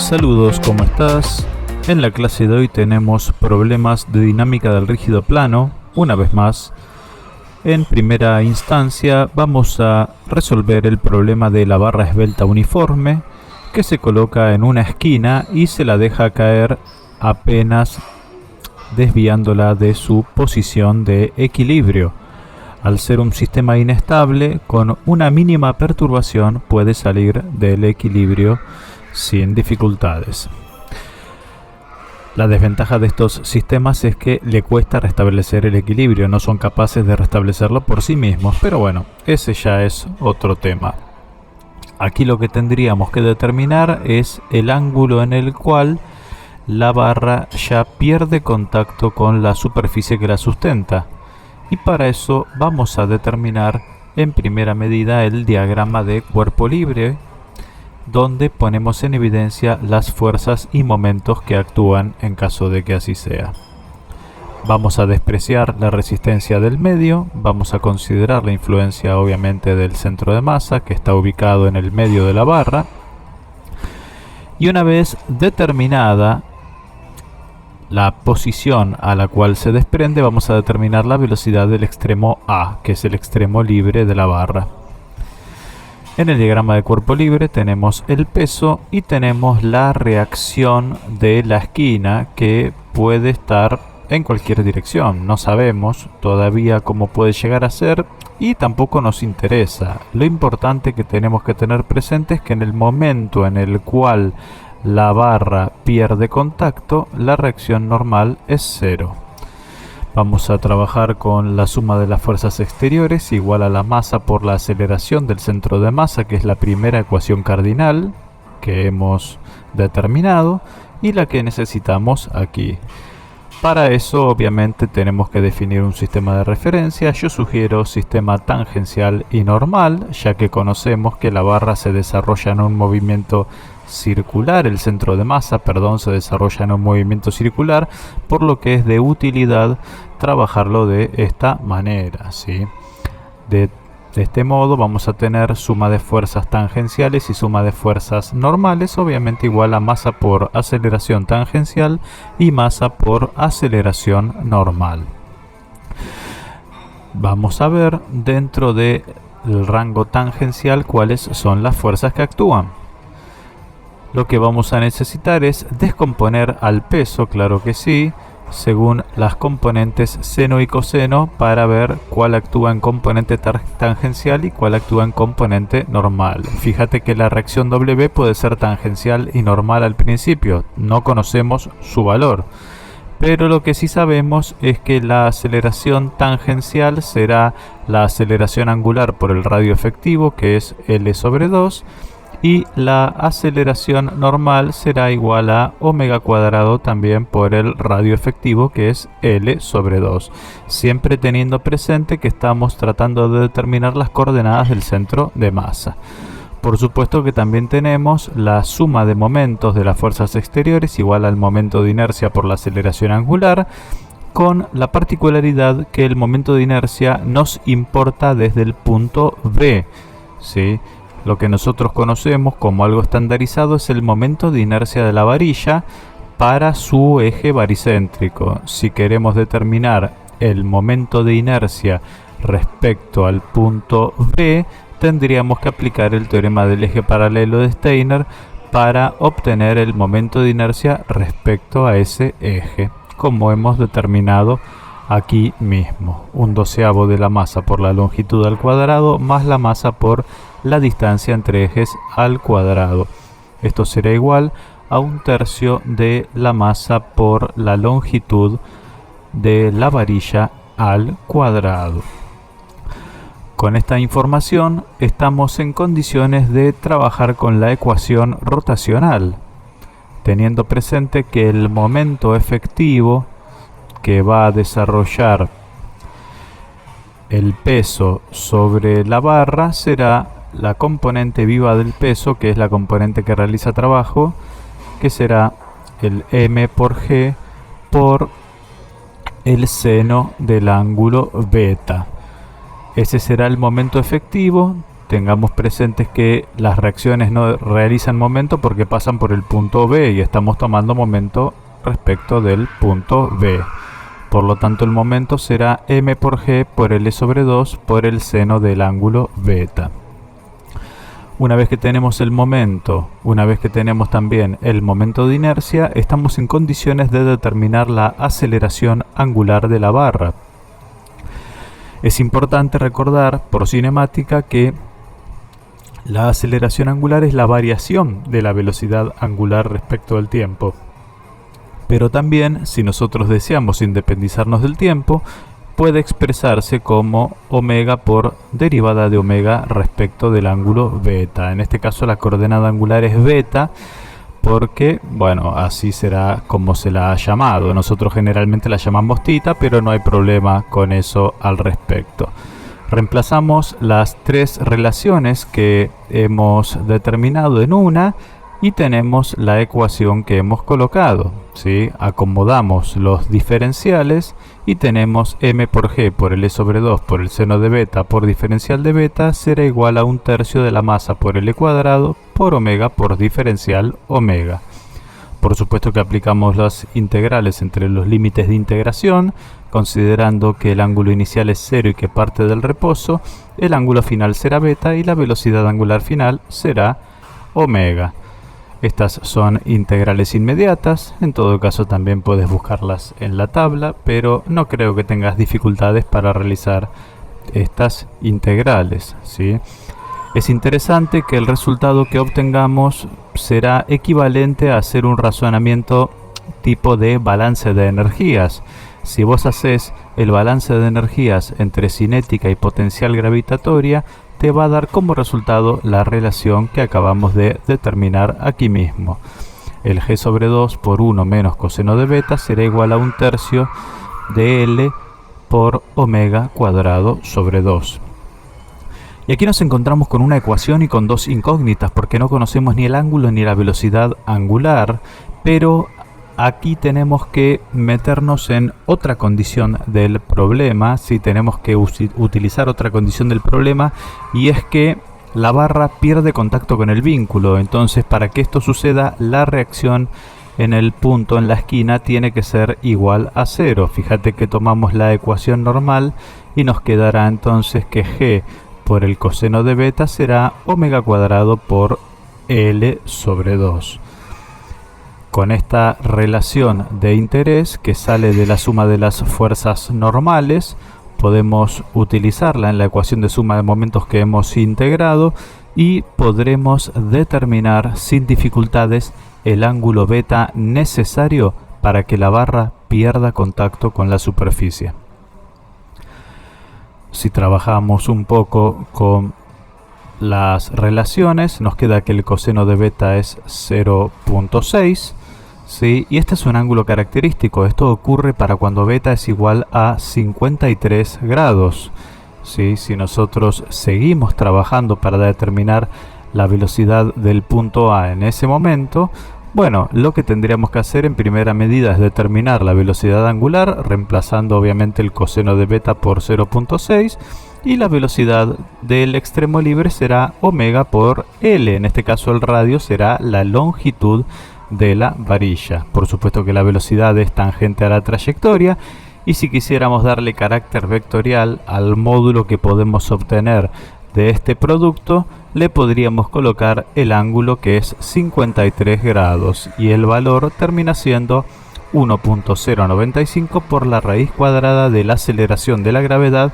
Saludos, ¿cómo estás? En la clase de hoy tenemos problemas de dinámica del rígido plano. Una vez más, en primera instancia vamos a resolver el problema de la barra esbelta uniforme que se coloca en una esquina y se la deja caer apenas desviándola de su posición de equilibrio. Al ser un sistema inestable, con una mínima perturbación puede salir del equilibrio sin dificultades. La desventaja de estos sistemas es que le cuesta restablecer el equilibrio, no son capaces de restablecerlo por sí mismos, pero bueno, ese ya es otro tema. Aquí lo que tendríamos que determinar es el ángulo en el cual la barra ya pierde contacto con la superficie que la sustenta. Y para eso vamos a determinar en primera medida el diagrama de cuerpo libre, donde ponemos en evidencia las fuerzas y momentos que actúan en caso de que así sea. Vamos a despreciar la resistencia del medio, vamos a considerar la influencia obviamente del centro de masa que está ubicado en el medio de la barra. Y una vez determinada la posición a la cual se desprende, vamos a determinar la velocidad del extremo A, que es el extremo libre de la barra. En el diagrama de cuerpo libre tenemos el peso y tenemos la reacción de la esquina, que puede estar en cualquier dirección. No sabemos todavía cómo puede llegar a ser y tampoco nos interesa. Lo importante que tenemos que tener presente es que en el momento en el cual la barra pierde contacto, la reacción normal es 0. Vamos a trabajar con la suma de las fuerzas exteriores igual a la masa por la aceleración del centro de masa, que es la primera ecuación cardinal que hemos determinado y la que necesitamos aquí. Para eso obviamente tenemos que definir un sistema de referencia. Yo sugiero sistema tangencial y normal, ya que conocemos que la barra se desarrolla en un movimiento circular, el centro de masa, se desarrolla en un movimiento circular, por lo que es de utilidad trabajarlo de esta manera, ¿sí? De este modo vamos a tener suma de fuerzas tangenciales y suma de fuerzas normales, obviamente igual a masa por aceleración tangencial y masa por aceleración normal. Vamos a ver dentro del rango tangencial cuáles son las fuerzas que actúan. Lo que vamos a necesitar es descomponer al peso, claro que sí, según las componentes seno y coseno para ver cuál actúa en componente tangencial y cuál actúa en componente normal. Fíjate que la reacción W puede ser tangencial y normal al principio, no conocemos su valor. Pero lo que sí sabemos es que la aceleración tangencial será la aceleración angular por el radio efectivo, que es L sobre 2, y la aceleración normal será igual a omega cuadrado también por el radio efectivo, que es L sobre 2, siempre teniendo presente que estamos tratando de determinar las coordenadas del centro de masa. Por supuesto que también tenemos la suma de momentos de las fuerzas exteriores igual al momento de inercia por la aceleración angular, con la particularidad que el momento de inercia nos importa desde el punto B, ¿sí? Lo que nosotros conocemos como algo estandarizado es el momento de inercia de la varilla para su eje baricéntrico. Si queremos determinar el momento de inercia respecto al punto B, tendríamos que aplicar el teorema del eje paralelo de Steiner para obtener el momento de inercia respecto a ese eje, como hemos determinado aquí mismo. 1/12 de la masa por la longitud al cuadrado más la masa por la distancia entre ejes al cuadrado. Esto será igual a 1/3 de la masa por la longitud de la varilla al cuadrado. Con esta información estamos en condiciones de trabajar con la ecuación rotacional, teniendo presente que el momento efectivo que va a desarrollar el peso sobre la barra será la componente viva del peso, que es la componente que realiza trabajo, que será el m por g por el seno del ángulo beta. Ese será el momento efectivo tengamos presentes que las reacciones no realizan momento porque pasan por el punto B y estamos tomando momento respecto del punto B. Por lo tanto, el momento será m por g por L sobre 2 por el seno del ángulo beta. Una vez que tenemos el momento, una vez que tenemos también el momento de inercia, estamos en condiciones de determinar la aceleración angular de la barra. Es importante recordar por cinemática que la aceleración angular es la variación de la velocidad angular respecto del tiempo. Pero también, si nosotros deseamos independizarnos del tiempo, puede expresarse como omega por derivada de omega respecto del ángulo beta. En este caso la coordenada angular es beta porque, bueno, así será como se la ha llamado. Nosotros generalmente la llamamos tita, pero no hay problema con eso al respecto. Reemplazamos las tres relaciones que hemos determinado en una y tenemos la ecuación que hemos colocado, ¿sí? Acomodamos los diferenciales y tenemos m por g por L sobre 2 por el seno de beta por diferencial de beta será igual a 1/3 de la masa por L cuadrado por omega por diferencial omega. Por supuesto que aplicamos las integrales entre los límites de integración, considerando que el ángulo inicial es 0 y que parte del reposo, el ángulo final será beta y la velocidad angular final será omega. Estas son integrales inmediatas, en todo caso también puedes buscarlas en la tabla, pero no creo que tengas dificultades para realizar estas integrales, ¿sí? Es interesante que el resultado que obtengamos será equivalente a hacer un razonamiento tipo de balance de energías. Si vos haces el balance de energías entre cinética y potencial gravitatoria, te va a dar como resultado la relación que acabamos de determinar aquí mismo. El g sobre 2 por 1 menos coseno de beta será igual a 1/3 de L por omega cuadrado sobre 2. Y aquí nos encontramos con una ecuación y con dos incógnitas porque no conocemos ni el ángulo ni la velocidad angular, pero aquí tenemos que meternos en otra condición del problema, sí, tenemos que utilizar otra condición del problema, y es que la barra pierde contacto con el vínculo. Entonces, para que esto suceda, la reacción en el punto, en la esquina, tiene que ser igual a 0. Fíjate que tomamos la ecuación normal y nos quedará entonces que g por el coseno de beta será omega cuadrado por L sobre 2. Con esta relación de interés que sale de la suma de las fuerzas normales, podemos utilizarla en la ecuación de suma de momentos que hemos integrado y podremos determinar sin dificultades el ángulo beta necesario para que la barra pierda contacto con la superficie. Si trabajamos un poco con las relaciones, nos queda que el coseno de beta es 0.6, ¿sí? Y este es un ángulo característico. Esto ocurre para cuando beta es igual a 53 grados, ¿sí? Si nosotros seguimos trabajando para determinar la velocidad del punto A en ese momento, bueno, lo que tendríamos que hacer en primera medida es determinar la velocidad angular, reemplazando obviamente el coseno de beta por 0.6, y la velocidad del extremo libre será omega por L. En este caso el radio será la longitud de la varilla. Por supuesto que la velocidad es tangente a la trayectoria, y si quisiéramos darle carácter vectorial al módulo que podemos obtener de este producto, le podríamos colocar el ángulo que es 53 grados y el valor termina siendo 1.095 por la raíz cuadrada de la aceleración de la gravedad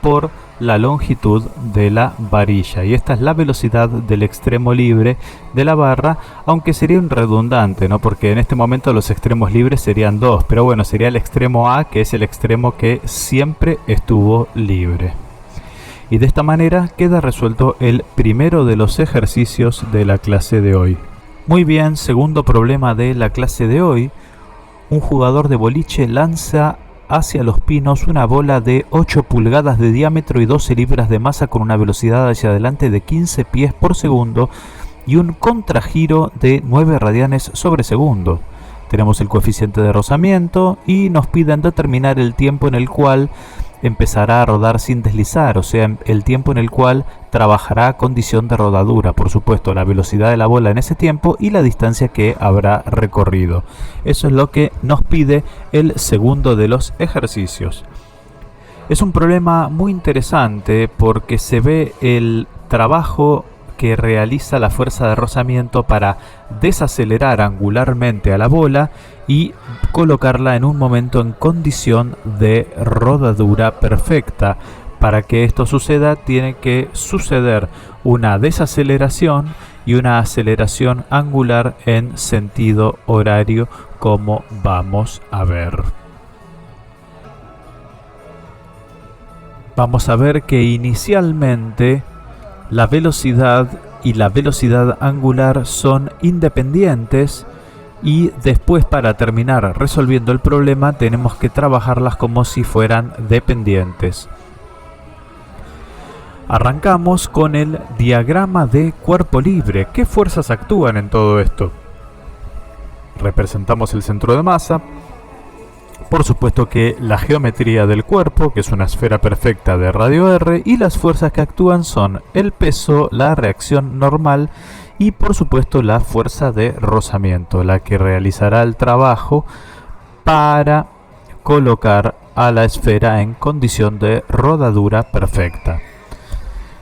por la longitud de la varilla, y esta es la velocidad del extremo libre de la barra, aunque sería un redundante, ¿no? Porque en este momento los extremos libres serían dos, pero bueno, sería el extremo A, que es el extremo que siempre estuvo libre. Y de esta manera queda resuelto el primero de los ejercicios de la clase de hoy. Muy bien, segundo problema de la clase de hoy. Un jugador de boliche lanza hacia los pinos una bola de 8 pulgadas de diámetro y 12 libras de masa con una velocidad hacia adelante de 15 pies por segundo y un contragiro de 9 radianes sobre segundo. Tenemos el coeficiente de rozamiento y nos piden determinar el tiempo en el cual empezará a rodar sin deslizar, o sea, el tiempo en el cual trabajará a condición de rodadura, por supuesto, la velocidad de la bola en ese tiempo y la distancia que habrá recorrido. Eso es lo que nos pide el segundo de los ejercicios. Es un problema muy interesante porque se ve el trabajo que realiza la fuerza de rozamiento para desacelerar angularmente a la bola y colocarla en un momento en condición de rodadura perfecta. Para que esto suceda, tiene que suceder una desaceleración y una aceleración angular en sentido horario, como vamos a ver. Vamos a ver que inicialmente la velocidad y la velocidad angular son independientes y después, para terminar resolviendo el problema, tenemos que trabajarlas como si fueran dependientes. Arrancamos con el diagrama de cuerpo libre. ¿Qué fuerzas actúan en todo esto? Representamos el centro de masa. Por supuesto que la geometría del cuerpo, que es una esfera perfecta de radio R, y las fuerzas que actúan son el peso, la reacción normal y por supuesto la fuerza de rozamiento, la que realizará el trabajo para colocar a la esfera en condición de rodadura perfecta.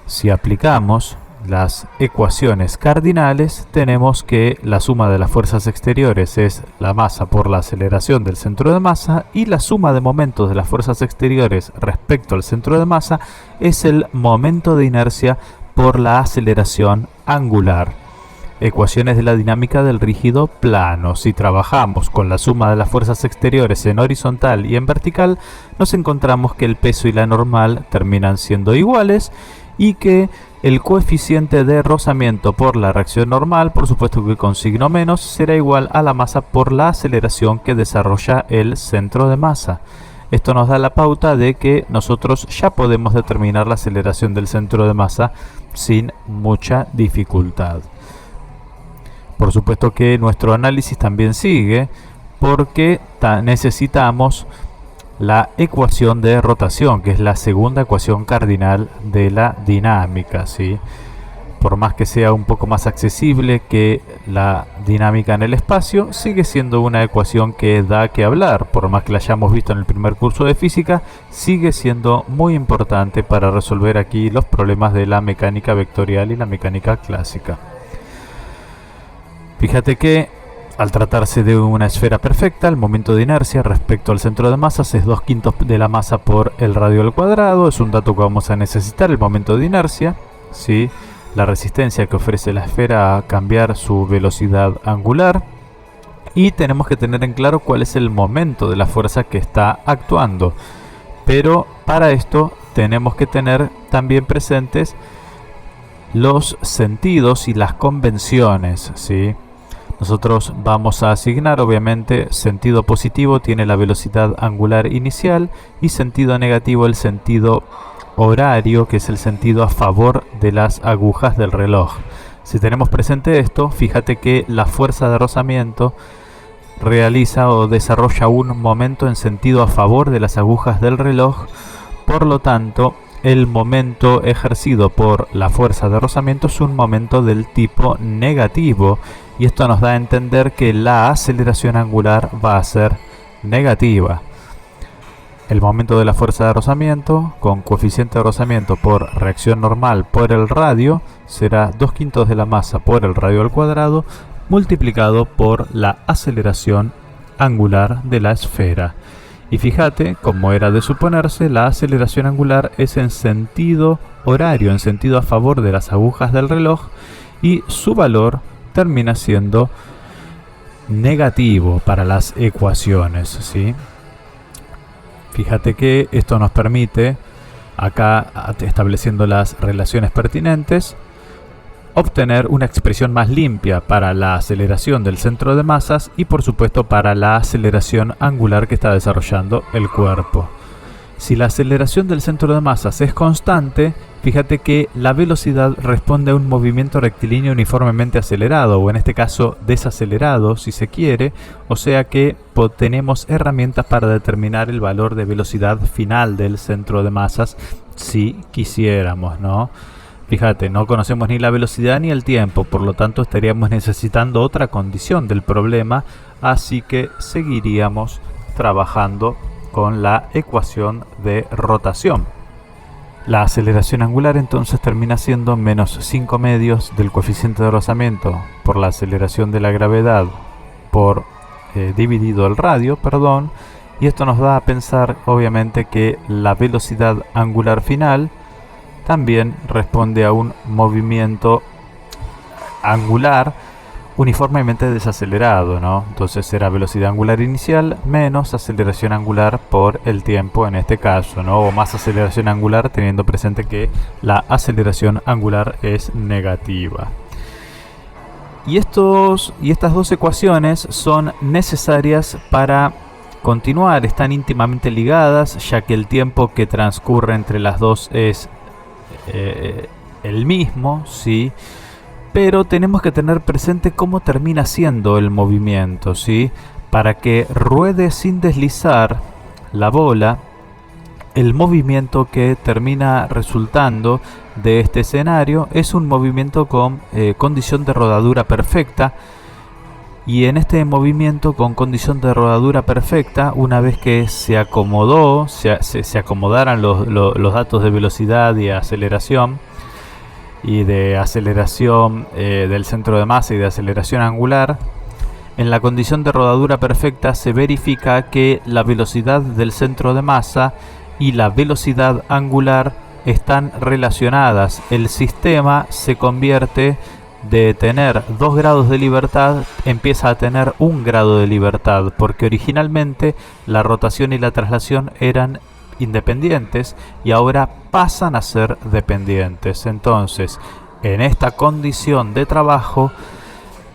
Si aplicamos las ecuaciones cardinales, tenemos que la suma de las fuerzas exteriores es la masa por la aceleración del centro de masa y la suma de momentos de las fuerzas exteriores respecto al centro de masa es el momento de inercia por la aceleración angular. Ecuaciones de la dinámica del rígido plano. Si trabajamos con la suma de las fuerzas exteriores en horizontal y en vertical, nos encontramos que el peso y la normal terminan siendo iguales y que el coeficiente de rozamiento por la reacción normal, por supuesto que con signo menos, será igual a la masa por la aceleración que desarrolla el centro de masa. Esto nos da la pauta de que nosotros ya podemos determinar la aceleración del centro de masa sin mucha dificultad. Por supuesto que nuestro análisis también sigue porque necesitamos la ecuación de rotación, que es la segunda ecuación cardinal de la dinámica, ¿sí? Por más que sea un poco más accesible que la dinámica en el espacio, sigue siendo una ecuación que da que hablar. Por más que la hayamos visto en el primer curso de física, sigue siendo muy importante para resolver aquí los problemas de la mecánica vectorial y la mecánica clásica. Fíjate que al tratarse de una esfera perfecta, el momento de inercia respecto al centro de masas es 2/5 de la masa por el radio al cuadrado. Es un dato que vamos a necesitar, el momento de inercia, ¿sí? La resistencia que ofrece la esfera a cambiar su velocidad angular. Y tenemos que tener en claro cuál es el momento de la fuerza que está actuando. Pero para esto tenemos que tener también presentes los sentidos y las convenciones, ¿sí? Nosotros vamos a asignar, obviamente, sentido positivo tiene la velocidad angular inicial y sentido negativo el sentido horario, que es el sentido a favor de las agujas del reloj. Si tenemos presente esto, fíjate que la fuerza de rozamiento realiza o desarrolla un momento en sentido a favor de las agujas del reloj. Por lo tanto, el momento ejercido por la fuerza de rozamiento es un momento del tipo negativo, y esto nos da a entender que la aceleración angular va a ser negativa. El momento de la fuerza de rozamiento con coeficiente de rozamiento por reacción normal por el radio será 2/5 de la masa por el radio al cuadrado multiplicado por la aceleración angular de la esfera. Y fíjate, como era de suponerse, la aceleración angular es en sentido horario, en sentido a favor de las agujas del reloj, y su valor termina siendo negativo para las ecuaciones, ¿sí? Fíjate que esto nos permite, acá estableciendo las relaciones pertinentes, obtener una expresión más limpia para la aceleración del centro de masas y por supuesto para la aceleración angular que está desarrollando el cuerpo. Si la aceleración del centro de masas es constante, fíjate que la velocidad responde a un movimiento rectilíneo uniformemente acelerado, o en este caso desacelerado si se quiere, o sea que tenemos herramientas para determinar el valor de velocidad final del centro de masas si quisiéramos, ¿no? Fíjate, no conocemos ni la velocidad ni el tiempo, por lo tanto estaríamos necesitando otra condición del problema, así que seguiríamos trabajando con la ecuación de rotación. La aceleración angular entonces termina siendo menos 5 medios del coeficiente de rozamiento por la aceleración de la gravedad por dividido el radio, y esto nos da a pensar obviamente que la velocidad angular final también responde a un movimiento angular uniformemente desacelerado, ¿no? Entonces será velocidad angular inicial menos aceleración angular por el tiempo en este caso, ¿no? O más aceleración angular, teniendo presente que la aceleración angular es negativa. Y estas dos ecuaciones son necesarias para continuar, están íntimamente ligadas, ya que el tiempo que transcurre entre las dos es el mismo, ¿sí? Pero tenemos que tener presente cómo termina siendo el movimiento, ¿sí? Para que ruede sin deslizar la bola, el movimiento que termina resultando de este escenario es un movimiento con condición de rodadura perfecta. Y en este movimiento con condición de rodadura perfecta, una vez que se acomodó, se acomodaran los datos de velocidad y aceleración, y de aceleración del centro de masa y de aceleración angular, en la condición de rodadura perfecta se verifica que la velocidad del centro de masa y la velocidad angular están relacionadas. El sistema se convierte de tener 2 grados de libertad, empieza a tener 1 grado de libertad, porque originalmente la rotación y la traslación eran independientes y ahora pasan a ser dependientes. Entonces, en esta condición de trabajo,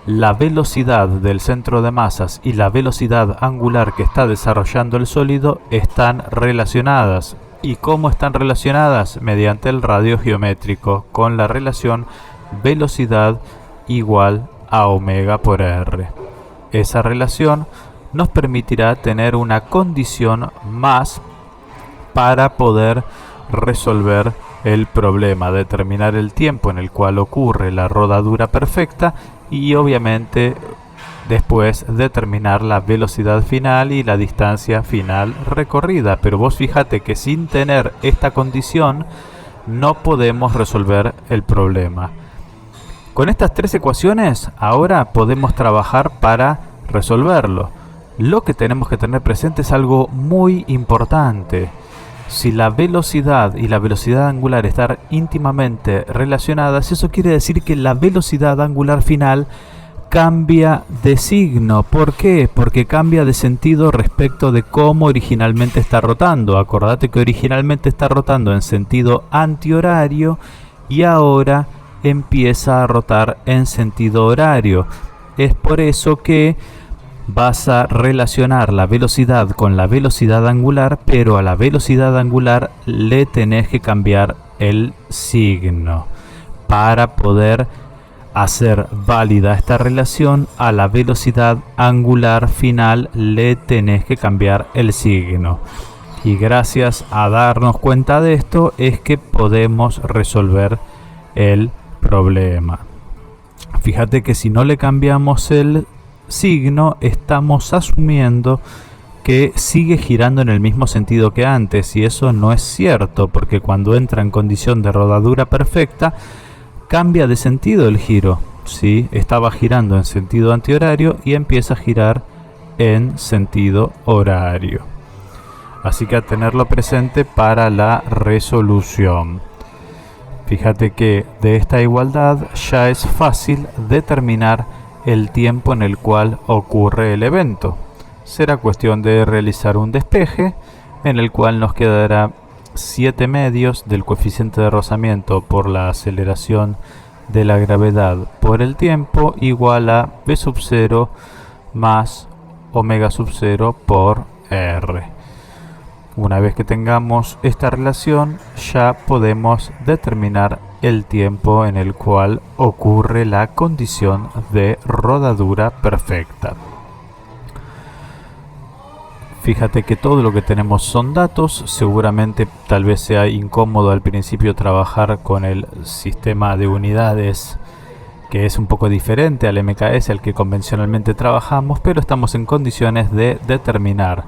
la velocidad del centro de masas y la velocidad angular que está desarrollando el sólido están relacionadas. ¿Y cómo están relacionadas? Mediante el radio geométrico, con la relación velocidad igual a omega por r. Esa relación nos permitirá tener una condición más para poder resolver el problema, determinar el tiempo en el cual ocurre la rodadura perfecta y obviamente después determinar la velocidad final y la distancia final recorrida. Pero vos fíjate que sin tener esta condición no podemos resolver el problema. Con estas 3 ecuaciones ahora podemos trabajar para resolverlo. Lo que tenemos que tener presente es algo muy importante. Si la velocidad y la velocidad angular están íntimamente relacionadas, eso quiere decir que la velocidad angular final cambia de signo. ¿Por qué? Porque cambia de sentido respecto de cómo originalmente está rotando. Acordate que originalmente está rotando en sentido antihorario y ahora empieza a rotar en sentido horario. Es por eso que vas a relacionar la velocidad con la velocidad angular, pero a la velocidad angular le tenés que cambiar el signo. Para poder hacer válida esta relación, a la velocidad angular final le tenés que cambiar el signo. Y gracias a darnos cuenta de esto es que podemos resolver el problema. Fíjate que si no le cambiamos el signo, estamos asumiendo que sigue girando en el mismo sentido que antes, y eso no es cierto, porque cuando entra en condición de rodadura perfecta cambia de sentido el giro, ¿sí? Estaba girando en sentido antihorario y empieza a girar en sentido horario. Así que a tenerlo presente para la resolución. Fíjate que de esta igualdad ya es fácil determinar el tiempo en el cual ocurre el evento. Será cuestión de realizar un despeje en el cual nos quedará 7 medios del coeficiente de rozamiento por la aceleración de la gravedad por el tiempo igual a v sub 0 más omega sub 0 por r. una vez que tengamos esta relación, ya podemos determinar el tiempo en el cual ocurre la condición de rodadura perfecta. Fíjate que todo lo que tenemos son datos. Seguramente tal vez sea incómodo al principio trabajar con el sistema de unidades, que es un poco diferente al MKS al que convencionalmente trabajamos, pero estamos en condiciones de determinar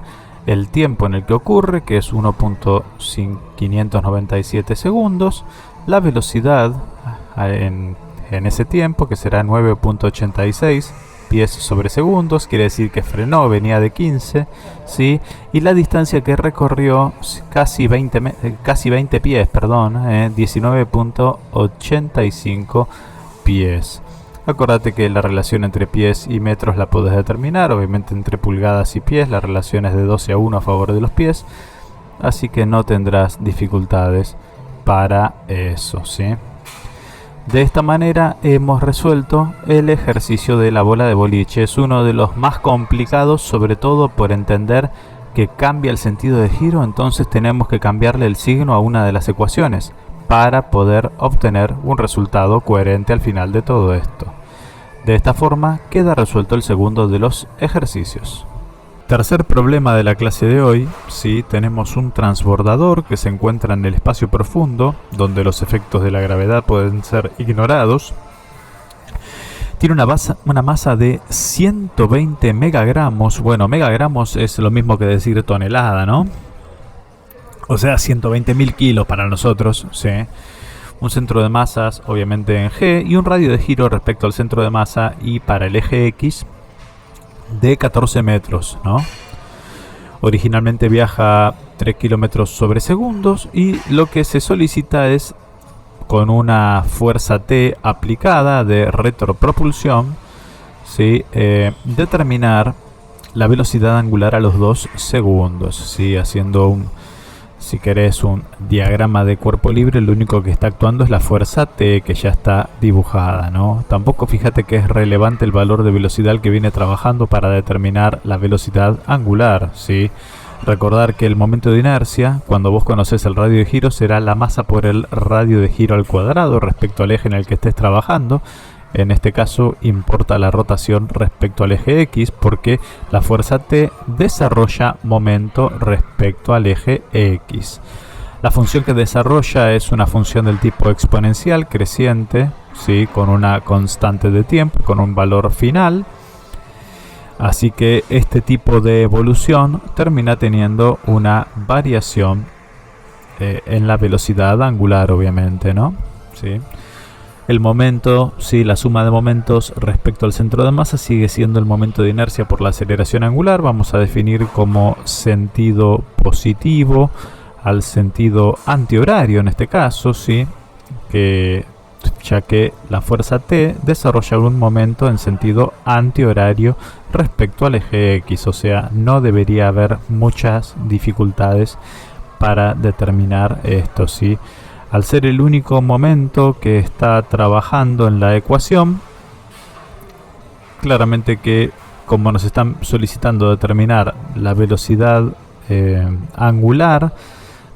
el tiempo en el que ocurre, que es 1.597 segundos, la velocidad en ese tiempo, que será 9.86 pies sobre segundos, quiere decir que frenó, venía de 15, ¿sí? Y la distancia que recorrió, casi 20 pies, 19.85 pies. Acordate que la relación entre pies y metros la puedes determinar, obviamente entre pulgadas y pies, la relación es de 12-1 a favor de los pies, así que no tendrás dificultades para eso, ¿sí? De esta manera hemos resuelto el ejercicio de la bola de boliche. Es uno de los más complicados, sobre todo por entender que cambia el sentido de giro, entonces tenemos que cambiarle el signo a una de las ecuaciones para poder obtener un resultado coherente al final de todo esto. De esta forma queda resuelto el segundo de los ejercicios. Tercer problema de la clase de hoy, sí, tenemos un transbordador que se encuentra en el espacio profundo, donde los efectos de la gravedad pueden ser ignorados. Tiene una masa de 120 megagramos. Bueno, megagramos es lo mismo que decir tonelada, ¿no? O sea, 120.000 kilos para nosotros, ¿sí? Un centro de masas, obviamente en G, y un radio de giro respecto al centro de masa y para el eje X de 14 metros, ¿no? Originalmente viaja 3 kilómetros sobre segundos y lo que se solicita es, con una fuerza T aplicada de retropropulsión, ¿sí? Determinar la velocidad angular a los 2 segundos, ¿sí? Haciendo si querés un diagrama de cuerpo libre, lo único que está actuando es la fuerza T, que ya está dibujada, ¿no? Tampoco fíjate que es relevante el valor de velocidad al que viene trabajando para determinar la velocidad angular, ¿sí? Recordar que el momento de inercia, cuando vos conoces el radio de giro, será la masa por el radio de giro al cuadrado respecto al eje en el que estés trabajando. En este caso importa la rotación respecto al eje X, porque la fuerza T desarrolla momento respecto al eje X. La función que desarrolla es una función del tipo exponencial creciente, ¿sí? Con una constante de tiempo, con un valor final. Así que este tipo de evolución termina teniendo una variación en la velocidad angular, obviamente, ¿no? ¿Sí? El momento, sí, la suma de momentos respecto al centro de masa sigue siendo el momento de inercia por la aceleración angular. Vamos a definir como sentido positivo al sentido antihorario en este caso, sí, ya que la fuerza T desarrolla un momento en sentido antihorario respecto al eje X, o sea, no debería haber muchas dificultades para determinar esto, sí. Al ser el único momento que está trabajando en la ecuación, claramente que como nos están solicitando determinar la velocidad angular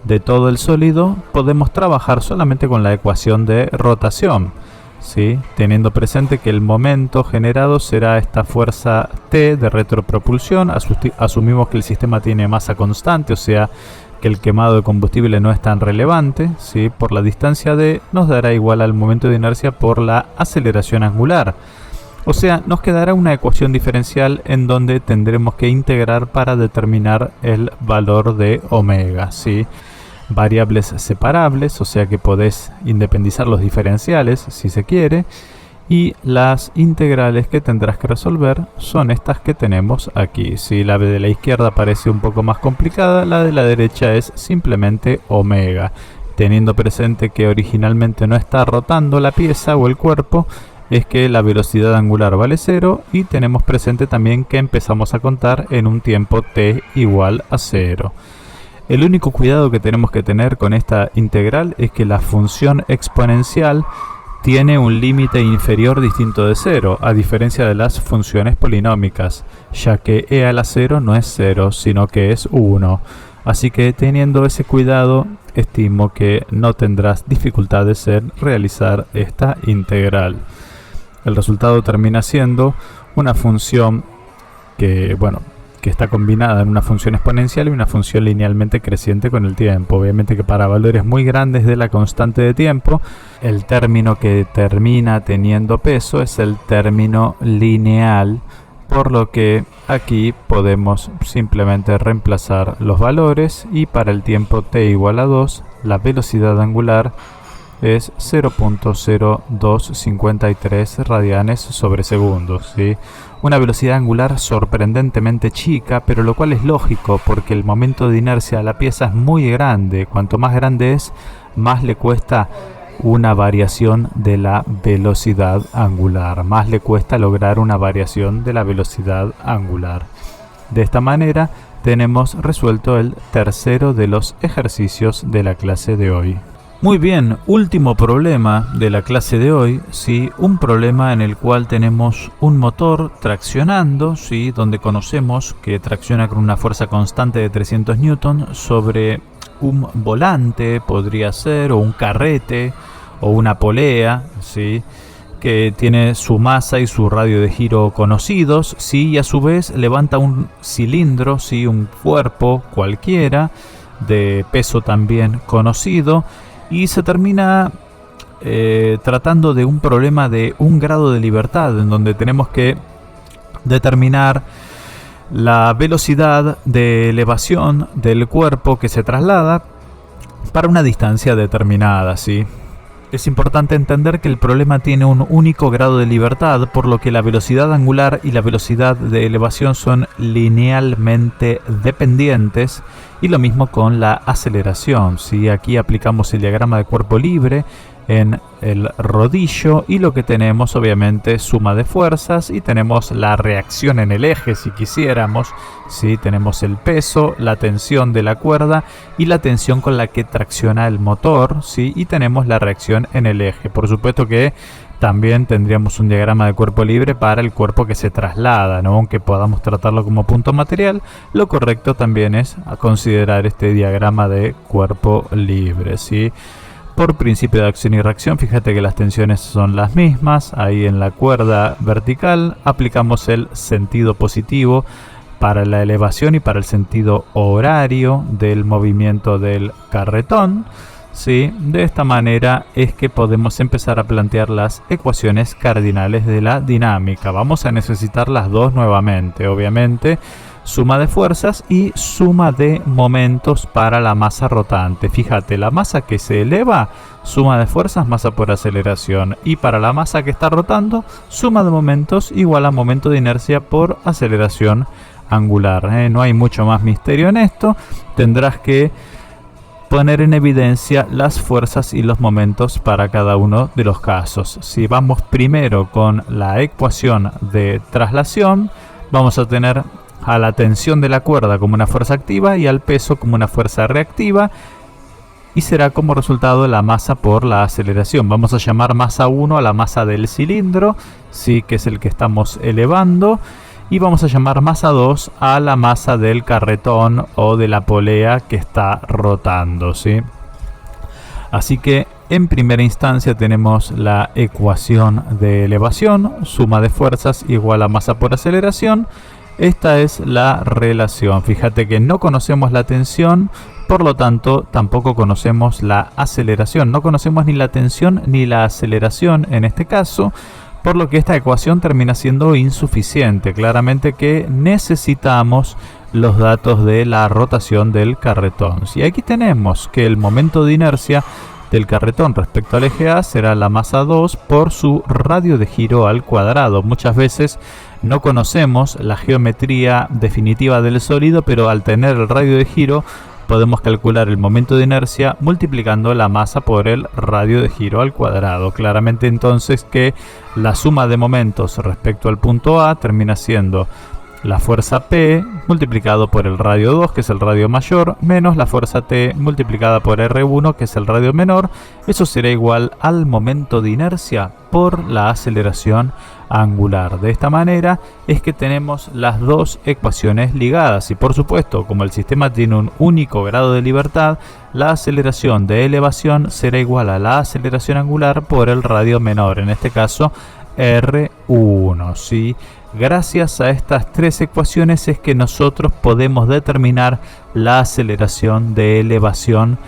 de todo el sólido, podemos trabajar solamente con la ecuación de rotación, ¿sí? Teniendo presente que el momento generado será esta fuerza T de retropropulsión. Asumimos que el sistema tiene masa constante, o sea que el quemado de combustible no es tan relevante, ¿sí? Por la distancia D nos dará igual al momento de inercia por la aceleración angular. O sea, nos quedará una ecuación diferencial en donde tendremos que integrar para determinar el valor de omega, ¿sí? Variables separables, o sea que podés independizar los diferenciales si se quiere. Y las integrales que tendrás que resolver son estas que tenemos aquí. Si la de la izquierda parece un poco más complicada, la de la derecha es simplemente omega. Teniendo presente que originalmente no está rotando la pieza o el cuerpo, es que la velocidad angular vale 0 y tenemos presente también que empezamos a contar en un tiempo t igual a 0. El único cuidado que tenemos que tener con esta integral es que la función exponencial tiene un límite inferior distinto de 0, a diferencia de las funciones polinómicas, ya que e a la 0 no es 0, sino que es 1. Así que teniendo ese cuidado, estimo que no tendrás dificultades en realizar esta integral. El resultado termina siendo una función que está combinada en una función exponencial y una función linealmente creciente con el tiempo. Obviamente que para valores muy grandes de la constante de tiempo, el término que termina teniendo peso es el término lineal, por lo que aquí podemos simplemente reemplazar los valores y para el tiempo t igual a 2, la velocidad angular es 0.0253 radianes sobre segundo, ¿sí? Una velocidad angular sorprendentemente chica, pero lo cual es lógico porque el momento de inercia de la pieza es muy grande. Cuanto más grande es, más le cuesta una variación de la velocidad angular, más le cuesta lograr una variación de la velocidad angular. De esta manera tenemos resuelto el tercero de los ejercicios de la clase de hoy. Muy bien, último problema de la clase de hoy, ¿sí? Un problema en el cual tenemos un motor traccionando, ¿sí? Donde conocemos que tracciona con una fuerza constante de 300 newton sobre un volante, podría ser, o un carrete, o una polea, ¿sí? Que tiene su masa y su radio de giro conocidos, ¿sí? Y a su vez levanta un cilindro, ¿sí? Un cuerpo cualquiera, de peso también conocido, y se termina tratando de un problema de un grado de libertad, en donde tenemos que determinar la velocidad de elevación del cuerpo que se traslada para una distancia determinada, ¿sí? Es importante entender que el problema tiene un único grado de libertad, por lo que la velocidad angular y la velocidad de elevación son linealmente dependientes, y lo mismo con la aceleración, ¿sí? Aquí aplicamos el diagrama de cuerpo libre en el rodillo y lo que tenemos obviamente suma de fuerzas y tenemos la reacción en el eje si quisiéramos, ¿sí? Tenemos el peso, la tensión de la cuerda y la tensión con la que tracciona el motor, ¿sí? Y tenemos la reacción en el eje. Por supuesto que también tendríamos un diagrama de cuerpo libre para el cuerpo que se traslada, ¿no? Aunque podamos tratarlo como punto material, lo correcto también es considerar este diagrama de cuerpo libre, ¿sí? Por principio de acción y reacción, fíjate que las tensiones son las mismas. Ahí en la cuerda vertical aplicamos el sentido positivo para la elevación y para el sentido horario del movimiento del carretón, ¿sí? De esta manera es que podemos empezar a plantear las ecuaciones cardinales de la dinámica. Vamos a necesitar las dos nuevamente, obviamente. Suma de fuerzas y suma de momentos para la masa rotante. Fíjate, la masa que se eleva, suma de fuerzas, masa por aceleración. Y para la masa que está rotando, suma de momentos igual a momento de inercia por aceleración angular. No hay mucho más misterio en esto. Tendrás que poner en evidencia las fuerzas y los momentos para cada uno de los casos. Si vamos primero con la ecuación de traslación, vamos a tener a la tensión de la cuerda como una fuerza activa y al peso como una fuerza reactiva, y será como resultado la masa por la aceleración. Vamos a llamar masa 1 a la masa del cilindro, ¿sí? Que es el que estamos elevando, y vamos a llamar masa 2 a la masa del carretón o de la polea que está rotando, ¿sí? Así que en primera instancia tenemos la ecuación de elevación, suma de fuerzas igual a masa por aceleración. Esta es la relación. Fíjate que no conocemos la tensión, por lo tanto tampoco conocemos la aceleración. No conocemos ni la tensión ni la aceleración en este caso, por lo que esta ecuación termina siendo insuficiente. Claramente que necesitamos los datos de la rotación del carretón. Y aquí tenemos que el momento de inercia del carretón respecto al eje A será la masa 2 por su radio de giro al cuadrado. Muchas veces no conocemos la geometría definitiva del sólido, pero al tener el radio de giro podemos calcular el momento de inercia multiplicando la masa por el radio de giro al cuadrado. Claramente entonces que la suma de momentos respecto al punto A termina siendo la fuerza P multiplicado por el radio 2, que es el radio mayor, menos la fuerza T multiplicada por R1, que es el radio menor. Eso será igual al momento de inercia por la aceleración angular. De esta manera es que tenemos las dos ecuaciones ligadas y, por supuesto, como el sistema tiene un único grado de libertad, la aceleración de elevación será igual a la aceleración angular por el radio menor, en este caso R1, ¿sí? Gracias a estas tres ecuaciones es que nosotros podemos determinar la aceleración de elevación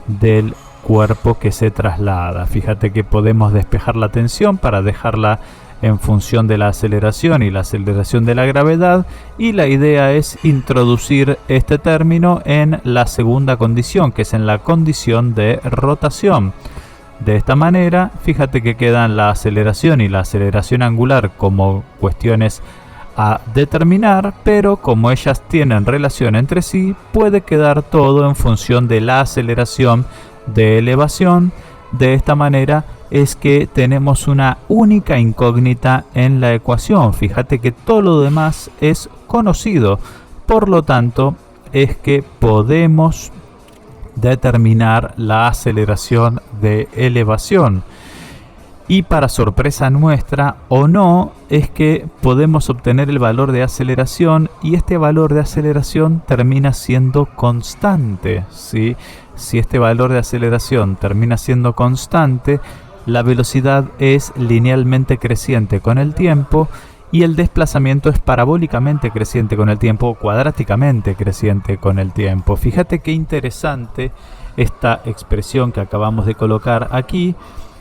del cuerpo que se traslada. Fíjate que podemos despejar la tensión para dejarla en función de la aceleración y la aceleración de la gravedad, y la idea es introducir este término en la segunda condición, que es en la condición de rotación. De esta manera, fíjate que quedan la aceleración y la aceleración angular como cuestiones a determinar, pero como ellas tienen relación entre sí, puede quedar todo en función de la aceleración de elevación. De esta manera es que tenemos una única incógnita en la ecuación. Fíjate que todo lo demás es conocido, por lo tanto es que podemos determinar la aceleración de elevación. Y para sorpresa nuestra o no, es que podemos obtener el valor de aceleración, y este valor de aceleración termina siendo constante, ¿sí? Si este valor de aceleración termina siendo constante, la velocidad es linealmente creciente con el tiempo y el desplazamiento es parabólicamente creciente con el tiempo o cuadráticamente creciente con el tiempo. Fíjate qué interesante esta expresión que acabamos de colocar aquí.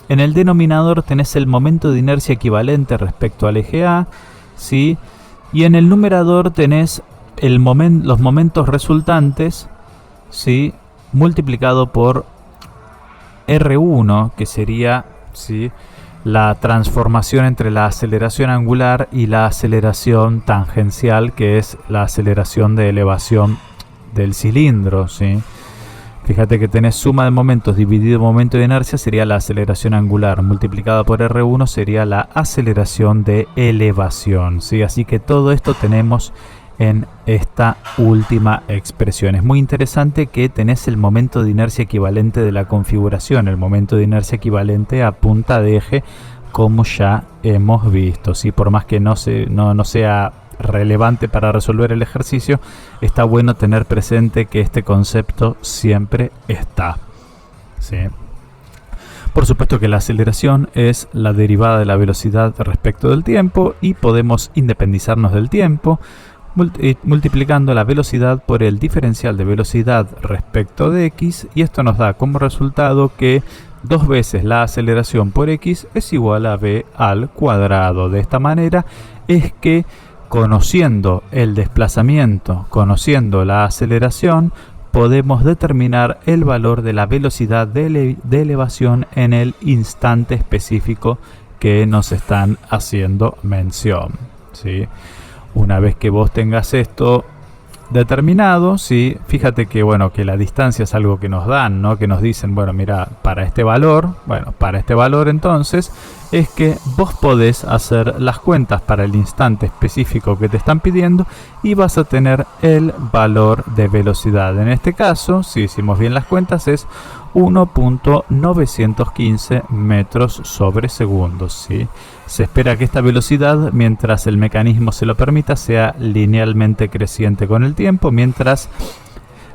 En el denominador tenés el momento de inercia equivalente respecto al eje A, ¿sí? Y en el numerador tenés los momentos resultantes, ¿sí?, multiplicado por R1, que sería, ¿sí?, la transformación entre la aceleración angular y la aceleración tangencial, que es la aceleración de elevación del cilindro, ¿sí? Fíjate que tenés suma de momentos dividido momento de inercia, sería la aceleración angular, multiplicada por R1 sería la aceleración de elevación, ¿sí? Así que todo esto tenemos en esta última expresión. Es muy interesante que tenés el momento de inercia equivalente de la configuración, el momento de inercia equivalente a punta de eje, como ya hemos visto, ¿sí? Por más que no sea relevante para resolver el ejercicio, está bueno tener presente que este concepto siempre está, ¿sí? Por supuesto que la aceleración es la derivada de la velocidad respecto del tiempo, y podemos independizarnos del tiempo multiplicando la velocidad por el diferencial de velocidad respecto de x, y esto nos da como resultado que 2 veces la aceleración por x es igual a v al cuadrado. De esta manera es que, conociendo el desplazamiento, conociendo la aceleración, podemos determinar el valor de la velocidad de elevación en el instante específico que nos están haciendo mención, ¿sí? Una vez que vos tengas esto determinado, ¿sí? Fíjate que, bueno, que la distancia es algo que nos dan, ¿no? Que nos dicen, bueno, mira, para este valor entonces es que vos podés hacer las cuentas para el instante específico que te están pidiendo y vas a tener el valor de velocidad. En este caso, si hicimos bien las cuentas, es 1.915 metros sobre segundo, ¿sí? Se espera que esta velocidad, mientras el mecanismo se lo permita, sea linealmente creciente con el tiempo, mientras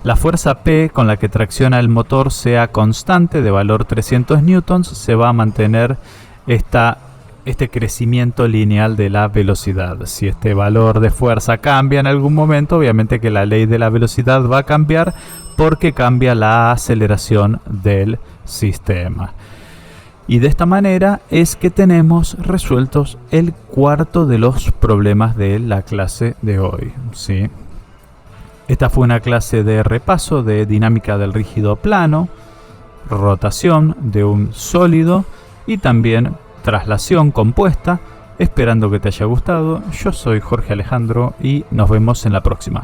la fuerza P con la que tracciona el motor sea constante de valor 300 newtons, se va a mantener este crecimiento lineal de la velocidad. Si este valor de fuerza cambia en algún momento, obviamente que la ley de la velocidad va a cambiar porque cambia la aceleración del sistema. Y de esta manera es que tenemos resueltos el cuarto de los problemas de la clase de hoy, ¿sí? Esta fue una clase de repaso de dinámica del rígido plano, rotación de un sólido y también traslación compuesta. Esperando que te haya gustado. Yo soy Jorge Alejandro y nos vemos en la próxima.